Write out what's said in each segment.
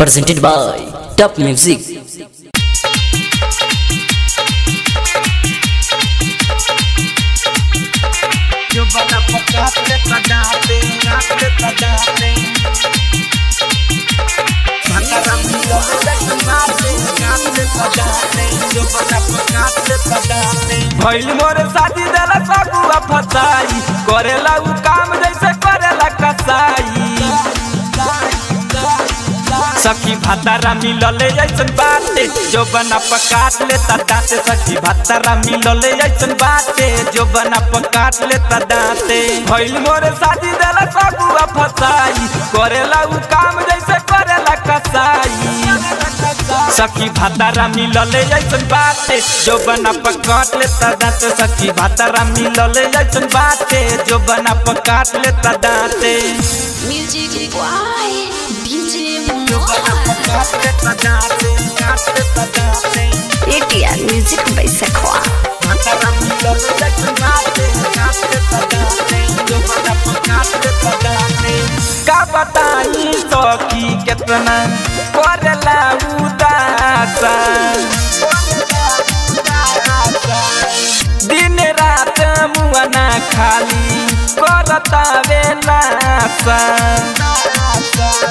presented by Top Music. जो बना पकाते पकाते राते पकाते भटरा मिलो पकाते राते पकाते जो बना पकाते पकाते भइल मोरे शादी देला सगुआ फसाई करेला उ काम जैसे करेला कसाई सखी भतरा मिलले ऐसन बाटे जो बना पकाट लेता दांते सखी भतरा मिलले ऐसन बाटे जो बना पकाट लेता दांते भइल मोरे शादी देला सगुआ फसाई करेला उ काम जैसे करेला कसाई सखी भतरा मिलले ऐसन बाटे जो बना पकाट लेता दांते सखी भतरा मिलले ऐसन बाटे जो बना पकाट लेता दांते Music why DJ ATR Music by Sekhwa का बताई सखी कितना करेला उदासा दिन रात मुआ ना खाली करता वेलासा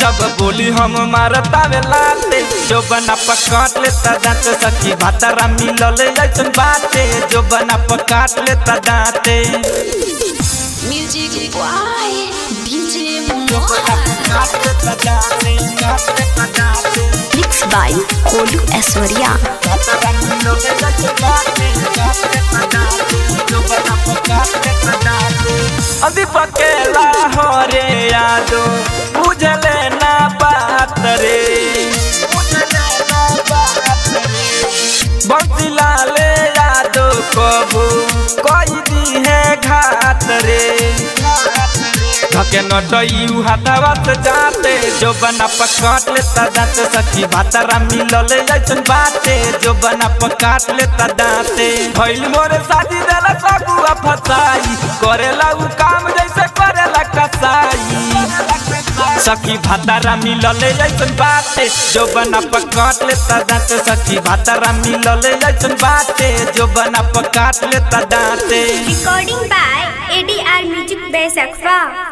जब बोली हम मारता वेलाते जो बना पकाट लेता दांते सखी भतरा मिलले ऐसन बाटे जो बना पकाट लेता दांते Music why DJ Mixed by Kolu Aishwarya अभी पकेला हो रे यादो बुझले ना बात रे बंसीला ले यादो कबू कोई दी है घाट रे धके नटई हाथवा से जाते जो बना पकाट लेता दांते सखी भतरा मिलले ऐसन बाटे जो बना पकाट लेता दांते भइल मोरे शादी देला सगुआ फसाई करेला उ काम जैसे करेला कसाई सखी भतरा मिलले ऐसन बाटे जो बना पकाट लेता दांते सखी भतरा मिलले ऐसन बाटे जो बना पकाट लेता दांते Recording by ADR Music by Sekhwa।